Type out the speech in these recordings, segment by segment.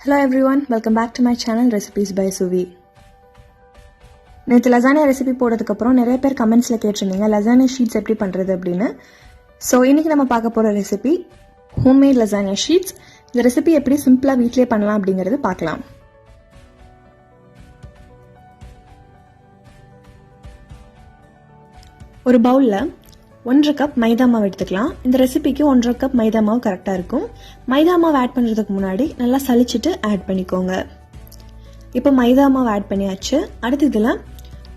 Hello everyone, welcome back to my channel Recipes by Suvi. நேற்று lasagne recipe போடுறதுக்கப்புறம் நிறைய பேர் கமெண்ட்ஸில் கேட்டிருந்தீங்க லசானியா ஷீட்ஸ் எப்படி பண்ணுறது அப்படின்னு. ஸோ இன்றைக்கி நம்ம பார்க்க போகிற ரெசிபி ஹோம்மேட் லசானியா ஷீட்ஸ். இந்த ரெசிபி எப்படி சிம்பிளாக வீட்டிலே பண்ணலாம் அப்படிங்கிறது பார்க்கலாம். ஒரு பவுலில் 1.5 கப் மைதா மாவு எடுத்துக்கலாம். இந்த ரெசிபிக்கு 1.5 கப் மைதா மாவு கரெக்டாக இருக்கும். மைதா மாவு ஆட் பண்ணுறதுக்கு முன்னாடி நல்லா சலிச்சிட்டு ஆட் பண்ணிக்கோங்க. இப்போ மைதா மாவு ஆட் பண்ணியாச்சு. அடுத்து இதில்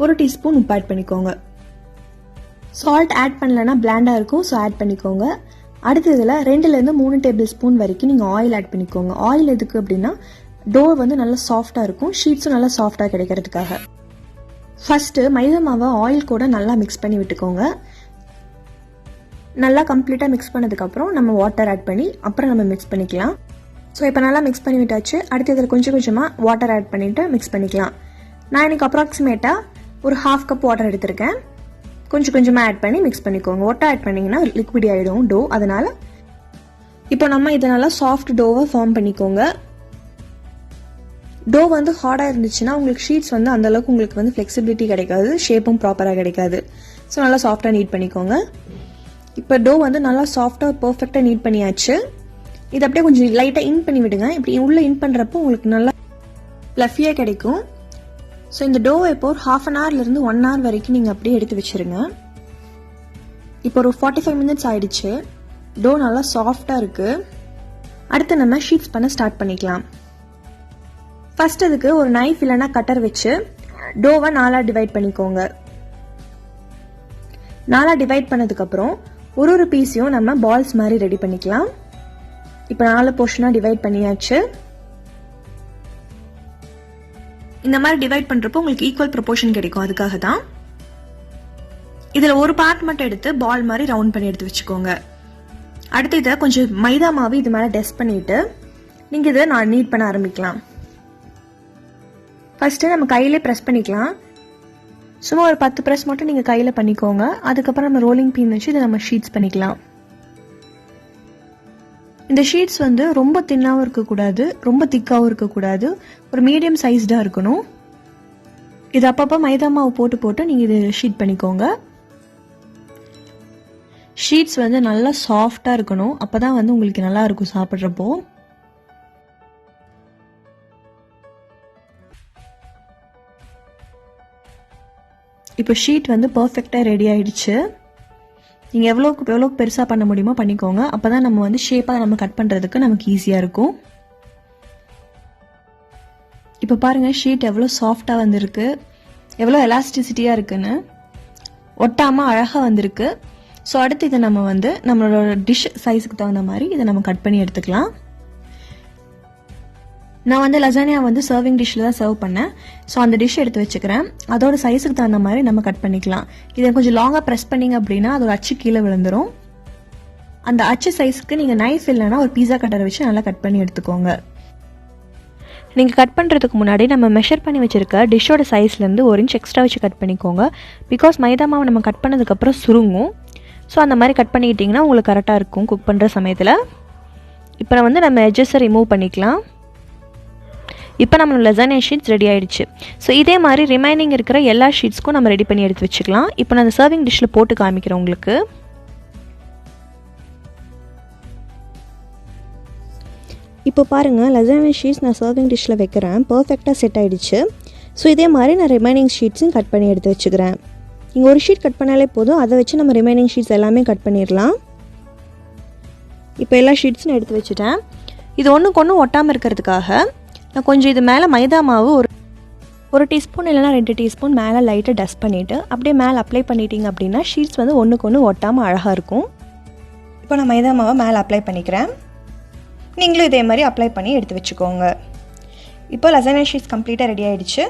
1 டீஸ்பூன் உப்பு ஆட் பண்ணிக்கோங்க. சால்ட் ஆட் பண்ணலன்னா பிளாண்டாக இருக்கும், ஸோ ஆட் பண்ணிக்கோங்க. அடுத்து இதில் 2லேருந்து 3 டேபிள் ஸ்பூன் வரைக்கும் நீங்கள் ஆயில் ஆட் பண்ணிக்கோங்க. ஆயில் எதுக்கு அப்படின்னா டோ வந்து நல்லா சாஃப்டாக இருக்கும், ஷீட்ஸும் நல்லா சாஃப்டாக கிடைக்கிறதுக்காக. ஃபஸ்ட்டு மைதா மாவை ஆயில் கூட நல்லா மிக்ஸ் பண்ணி விட்டுக்கோங்க. நல்லா கம்ப்ளீட்டாக மிக்ஸ் பண்ணதுக்கப்புறம் நம்ம வாட்டர் ஆட் பண்ணி அப்புறம் நம்ம மிக்ஸ் பண்ணிக்கலாம். ஸோ இப்போ நல்லா மிக்ஸ் பண்ணி விட்டாச்சு. அடுத்து இதில் கொஞ்சம் கொஞ்சமாக வாட்டர் ஆட் பண்ணிவிட்டு மிக்ஸ் பண்ணிக்கலாம். நான் எனக்கு அப்ராக்சிமேட்டாக ஒரு 1/2 கப் வாட்டர் எடுத்திருக்கேன். கொஞ்சம் கொஞ்சமாக ஆட் பண்ணி மிக்ஸ் பண்ணிக்கோங்க. வாட்டர் ஆட் பண்ணிங்கன்னா லிக்விட் ஆகிடும் டோ. அதனால் இப்போ நம்ம இதை நல்லா சாஃப்ட் டோவை ஃபார்ம் பண்ணிக்கோங்க. டோ வந்து ஹார்டாக இருந்துச்சுன்னா உங்களுக்கு ஷீட்ஸ் வந்து அந்தளவுக்கு உங்களுக்கு வந்து ஃப்ளெக்சிபிலிட்டி கிடைக்காது, ஷேப்பும் ப்ராப்பராக கிடைக்காது. ஸோ நல்லா சாஃப்டாக நீட் பண்ணிக்கோங்க. இப்போ டோ வந்து நல்லா சாஃப்டாக பர்ஃபெக்டாக நீட் பண்ணியாச்சு. இது அப்படியே கொஞ்சம் லைட்டாக இன் பண்ணி விடுங்க. இப்படி உள்ளே இன் பண்ணுறப்போ உங்களுக்கு நல்லா ஃப்ளஃபியாக கிடைக்கும். ஸோ இந்த டோவை இப்போ ஒரு 1/2 ஹவர்லேருந்து 1 ஹவர் வரைக்கும் நீங்கள் அப்படியே எடுத்து வச்சுருங்க. இப்போ ஒரு 45 மினிட்ஸ் ஆயிடுச்சு. டோ நல்லா சாஃப்டாக இருக்குது. அடுத்து நம்ம ஷீட்ஸ் பண்ண ஸ்டார்ட் பண்ணிக்கலாம். ஃபர்ஸ்ட் அதுக்கு ஒரு நைஃப் இல்லைன்னா கட்டர் வச்சு டோவை 4ஆக டிவைட் பண்ணிக்கோங்க. 4ஆக டிவைட் பண்ணதுக்கப்புறம் ஒரு பீஸையும் நம்ம பால்ஸ் மாதிரி ரெடி பண்ணிக்கலாம். இப்போ 4 போர்ஷனாக டிவைட் பண்ணியாச்சு. இந்த மாதிரி டிவைட் பண்ணுறப்போ உங்களுக்கு ஈக்குவல் ப்ரொபோர்ஷன் கிடைக்கும். அதுக்காக தான் இதில் ஒரு பார்ட் மட்டும் எடுத்து பால் மாதிரி ரவுண்ட் பண்ணி எடுத்து வச்சுக்கோங்க. அடுத்து இதை கொஞ்சம் மைதா மாவு இது மேலே டஸ்ட் பண்ணிவிட்டு நீங்கள் இதை நீட் பண்ண ஆரம்பிக்கலாம். ஃபஸ்ட்டு நம்ம கையிலே ப்ரெஸ் பண்ணிக்கலாம். சும்மா ஒரு 10 ப்ரெஸ் மட்டும் நீங்கள் கையில் பண்ணிக்கோங்க. அதுக்கப்புறம் நம்ம ரோலிங் பின் வச்சு இதை நம்ம ஷீட்ஸ் பண்ணிக்கலாம். இந்த ஷீட்ஸ் வந்து ரொம்ப தின்னாகவும் இருக்கக்கூடாது, ரொம்ப திக்காகவும் இருக்கக்கூடாது, ஒரு மீடியம் சைஸ்டாக இருக்கணும். இது அப்பப்போ மைதா மாவு போட்டு போட்டு நீங்கள் இது ஷீட் பண்ணிக்கோங்க. ஷீட்ஸ் வந்து நல்லா சாஃப்டாக இருக்கணும், அப்போ தான் வந்து உங்களுக்கு நல்லா இருக்கும் சாப்பிட்றப்போ. இப்போ ஷீட் வந்து பர்ஃபெக்டாக ரெடி ஆகிடுச்சு. நீங்கள் எவ்வளோக்கு பெருசாக பண்ண முடியுமோ பண்ணிக்கோங்க. அப்போ தான் நம்ம வந்து ஷேப்பாக நம்ம கட் பண்ணுறதுக்கு நமக்கு ஈஸியாக இருக்கும். இப்போ பாருங்கள் ஷீட் எவ்வளோ சாஃப்டாக வந்திருக்கு, எவ்வளோ எலாஸ்டிசிட்டியாக இருக்குன்னு, ஒட்டாமல் அழகாக வந்திருக்கு. ஸோ அடுத்து இதை நம்ம வந்து நம்மளோட டிஷ் சைஸுக்கு தகுந்த மாதிரி இதை நம்ம கட் பண்ணி எடுத்துக்கலாம். நான் வந்து லசானியா வந்து சர்விங் டிஷ்ஷில் தான் சர்வ் பண்ணேன். ஸோ அந்த டிஷ் எடுத்து வச்சுக்கிறேன். அதோட சைஸுக்கு தகுந்த மாதிரி நம்ம கட் பண்ணிக்கலாம். இதை கொஞ்சம் லாங்காக ப்ரெஸ் பண்ணிங்க அப்படின்னா அதோட அச்சு கீழே விழுந்துடும். அந்த அச்சு சைஸுக்கு நீங்கள் நைஃப் இல்லைன்னா ஒரு பீஸா கட்டரை வச்சு நல்லா கட் பண்ணி எடுத்துக்கோங்க. நீங்கள் கட் பண்ணுறதுக்கு முன்னாடி நம்ம மெஷர் பண்ணி வச்சுருக்க டிஷ்ஷோட சைஸ்லேருந்து 1 இன்ச் எக்ஸ்ட்ரா வச்சு கட் பண்ணிக்கோங்க. பிகாஸ் மைதா மாவு நம்ம கட் பண்ணதுக்கப்புறம் சுருங்கும். ஸோ அந்த மாதிரி கட் பண்ணிக்கிட்டிங்கன்னா உங்களுக்கு கரெக்டாக இருக்கும் குக் பண்ணுற சமயத்தில். இப்போ வந்து நம்ம எட்ஜஸை ரிமூவ் பண்ணிக்கலாம். இப்போ நம்ம லசானியா ஷீட்ஸ் ரெடி ஆகிடுச்சு. ஸோ இதே மாதிரி ரிமைனிங் இருக்கிற எல்லா ஷீட்ஸ்க்கும் நம்ம ரெடி பண்ணி எடுத்து வச்சுக்கலாம். இப்போ நான் அந்த சர்விங் டிஷ்ஷில் போட்டு காமிக்கிறேன் உங்களுக்கு. இப்போ பாருங்கள் லசானியா ஷீட்ஸ் நான் சர்விங் டிஷ்ஷில் வைக்கிறேன். பர்ஃபெக்டாக செட் ஆகிடுச்சு. ஸோ இதே மாதிரி நான் ரிமைனிங் ஷீட்ஸும் கட் பண்ணி எடுத்து வச்சுக்கிறேன். நீங்கள் ஒரு ஷீட் கட் பண்ணாலே போதும், அதை வச்சு நம்ம ரிமைனிங் ஷீட்ஸ் எல்லாமே கட் பண்ணிடலாம். இப்போ எல்லா ஷீட்ஸும் எடுத்து வச்சுட்டேன். இது ஒன்றுக்கு ஒட்டாமல் இருக்கிறதுக்காக நான் கொஞ்சம் இது மேலே மைதா மாவு ஒரு டீஸ்பூன் இல்லைனா 2 டீஸ்பூன் மேலே லைட்டாக டஸ்ட் பண்ணிவிட்டு அப்படியே மேலே அப்ளை பண்ணிட்டீங்க அப்படின்னா ஷீட்ஸ் வந்து ஒன்றுக்கு ஒட்டாமல் அழகாக இருக்கும். இப்போ நான் மைதா மாவை மேலே அப்ளை பண்ணிக்கிறேன். நீங்களும் இதே மாதிரி அப்ளை பண்ணி எடுத்து வச்சுக்கோங்க. இப்போ லசானியா ஷீட்ஸ் கம்ப்ளீட்டாக ரெடி ஆகிடுச்சு.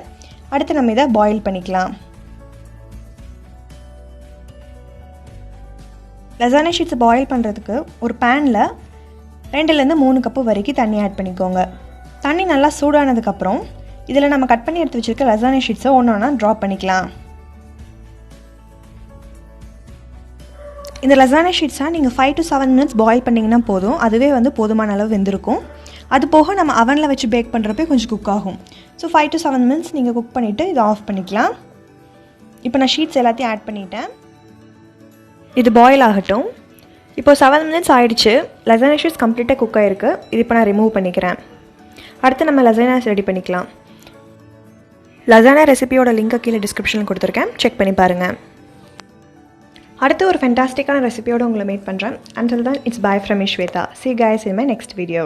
அடுத்து நம்ம இதை பாயில் பண்ணிக்கலாம். லசானியா ஷீட்ஸை பாயில் பண்ணுறதுக்கு ஒரு பேனில் 2லேருந்து 3 கப்பு வரைக்கும் தண்ணி ஆட் பண்ணிக்கோங்க. தண்ணி நல்லா சூடானதுக்கப்புறம் இதில் நம்ம கட் பண்ணி எடுத்து வச்சுருக்க லசானியா ஷீட்ஸை ஒன்று ட்ராப் பண்ணிக்கலாம். இந்த லசானியா ஷீட்ஸை நீங்கள் 5 to 7 minutes பாயில் பண்ணிங்கன்னா போதும். அதுவே வந்து போதுமான அளவு வெந்திருக்கும். அது போக நம்ம அவனில் வச்சு பேக் பண்ணுறப்பே கொஞ்சம் குக் ஆகும். ஸோ 5 to 7 minutes நீங்கள் குக் பண்ணிவிட்டு இதை ஆஃப் பண்ணிக்கலாம். இப்போ நான் ஷீட்ஸ் எல்லாத்தையும் ஆட் பண்ணிட்டேன். இது பாயில் ஆகட்டும். இப்போ 7 minutes ஆகிடுச்சு. லசானியா ஷீட்ஸ் கம்ப்ளீட்டாக குக் ஆகிருக்கு. இது இப்போ நான் ரிமூவ் பண்ணிக்கிறேன். அடுத்து நம்ம லசானியாஸ் ரெடி பண்ணிக்கலாம். லசானியா ரெசிபியோட லிங்கை கீழே டிஸ்கிரிப்ஷனில் கொடுத்துருக்கேன், செக் பண்ணி பாருங்கள். அடுத்து ஒரு ஃபென்டாஸ்டிக்கான ரெசிபியோடு உங்களை மீட் பண்ணுறேன். Until then, it's bye from Ishweta. See you guys in my next video.